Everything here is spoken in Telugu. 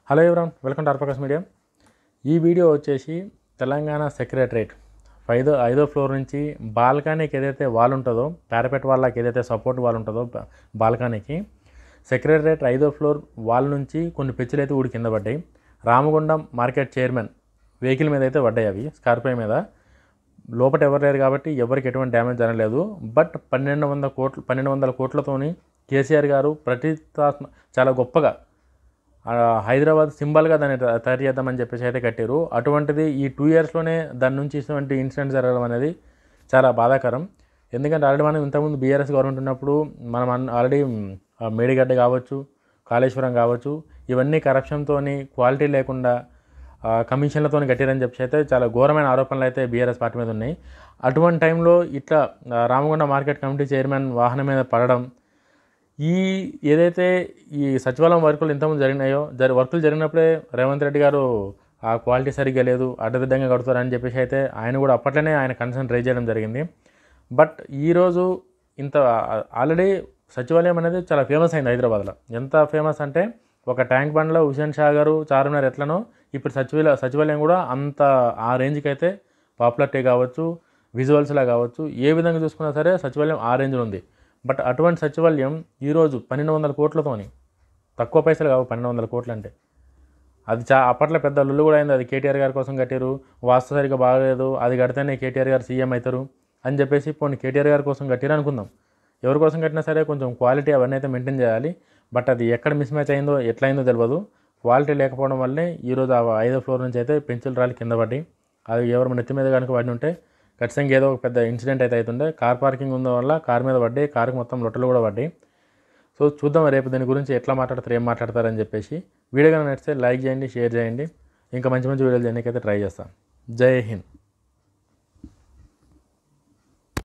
హలో ఎవరాన్, వెల్కమ్ టు ఆర్పకాస్ మీడియా. ఈ వీడియో వచ్చేసి తెలంగాణ సెక్రటరేట్ ఐదో ఫ్లోర్ నుంచి బాల్కనీకి ఏదైతే వాల్ ఉంటుందో, పారాపెట్ వాళ్ళకి ఏదైతే సపోర్ట్ వాల్ ఉంటుందో బాల్కనీకి, సెక్రటరేట్ 5వ ఫ్లోర్ వాల్ నుంచి కొన్ని పెచ్చులు అయితే ఊడి కింద పడ్డాయి. రామగుండం మార్కెట్ చైర్మన్ వెహికల్ మీద అయితే పడ్డాయి. అవి స్కార్పియో మీద. లోపల ఎవరు లేరు కాబట్టి ఎవరికి ఎటువంటి డ్యామేజ్ జరగలేదు. బట్ 1200 కోట్లతోని కేసీఆర్ గారు చాలా గొప్పగా హైదరాబాద్ సింబల్గా దాన్ని తయారు చేద్దామని చెప్పేసి అయితే కట్టారు. అటువంటిది ఈ 2 ఇయర్స్లోనే దాని నుంచి ఇటువంటి ఇన్సిడెంట్ జరగడం అనేది చాలా బాధాకరం. ఎందుకంటే ఆల్రెడీ మనం ఇంతకుముందు బీఆర్ఎస్ గవర్నమెంట్ ఉన్నప్పుడు మనం ఆల్రెడీ మేడిగడ్డ కావచ్చు, కాళేశ్వరం కావచ్చు, ఇవన్నీ కరప్షన్తో క్వాలిటీ లేకుండా కమిషన్లతో కట్టారని చెప్పేసి అయితే చాలా ఘోరమైన ఆరోపణలు అయితే బీఆర్ఎస్ పార్టీ మీద ఉన్నాయి. అటువంటి టైంలో ఇట్లా రామగుండ మార్కెట్ కమిటీ చైర్మన్ వాహనం మీద పడడం, ఏదైతే ఈ సచివాలయం వర్కులు ఇంతకుముందు జరిగినాయో వర్కులు జరిగినప్పుడే రేవంత్ రెడ్డి గారు ఆ క్వాలిటీ సరిగ్గా లేదు, అడ్డదిడ్డంగా కడుతారని చెప్పేసి అయితే ఆయన కూడా అప్పట్లోనే ఆయన కన్సర్న్ రైజ్ చేయడం జరిగింది. బట్ ఈరోజు ఆల్రెడీ సచివాలయం అనేది చాలా ఫేమస్ అయింది హైదరాబాద్లో. ఎంత ఫేమస్ అంటే ఒక ట్యాంక్ బండ్లో హుసేన్ షా గారు, చార్మినార్ ఎట్లనో ఇప్పుడు సచివాలయం కూడా అంత ఆ రేంజ్కి అయితే పాపులారిటీ కావచ్చు, విజువల్స్లా కావచ్చు, ఏ విధంగా చూసుకున్నా సరే సచివాలయం ఆ రేంజ్లో ఉంది. బట్ అటువంటి సచివాలయం ఈరోజు 1200 కోట్లతోని, తక్కువ పైసలు కావు 1200 కోట్లు అంటే, అది అప్పట్లో పెద్ద లుల్లు కూడా అయింది. అది కేటీఆర్ గారి కోసం కట్టారు, వాస్తు సరిగ్గా బాగలేదు, అది కడితేనే కేటీఆర్ గారు సీఎం అవుతారు అని చెప్పేసి పోనీ కేటీఆర్ గారి కోసం కట్టారు అనుకుందాం. ఎవరి కోసం కట్టినా సరే కొంచెం క్వాలిటీ అవన్నీ అయితే మెయింటైన్ చేయాలి. బట్ అది ఎక్కడ మిస్ మ్యాచ్ అయిందో ఎట్లయిందో తెలియదు. క్వాలిటీ లేకపోవడం వల్లే ఈరోజు ఆ 5వ ఫ్లోర్ నుంచి అయితే పెన్సిల్ రాలి కింద పడి, అది ఎవరు నెత్తి మీద కనుక పడి ఉంటే ఖచ్చితంగా ఏదో ఒక పెద్ద ఇన్సిడెంట్ అయితే అవుతుండే. కార్ పార్కింగ్ ఉన్న వల్ల కార్ మీద పడ్డాయి, కారుకి మొత్తం లొట్టలు కూడా పడ్డాయి. సో చూద్దాం రేపు దీని గురించి ఎట్లా మాట్లాడతారు, ఏం మాట్లాడతారని చెప్పేసి. వీడియో కనుక నచ్చితే లైక్ చేయండి, షేర్ చేయండి. ఇంకా మంచి మంచి వీడియోలు చేయడానికైతే ట్రై చేస్తాను. జై హింద్.